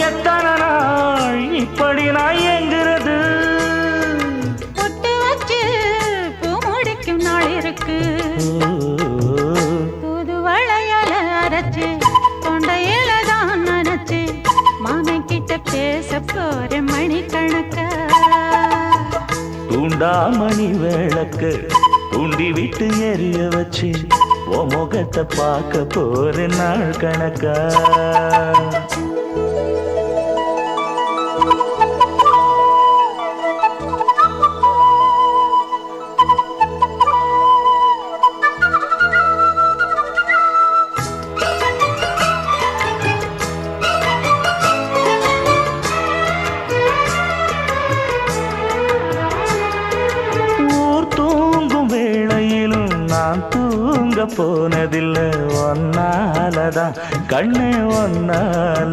எத்தனை நாள் இப்படி நான் எங்கிறது? பொட்டு வச்சு பூ முடிக்கும் நாள் இருக்கு. புது வளையல அரைச்சு தொண்டையில தான் நினைச்சு மாமன் கிட்ட பேச போற மணிக்கணக்கா. தூண்டாமணி விளக்கு தூண்டி விட்டு எரிய வச்சு ஓ முகத்தை பார்க்க போற நாள் கணக்கா. நான் தூங்க போனதில்லை ஒன்னாலதான் கண்ணே ஒன்னால.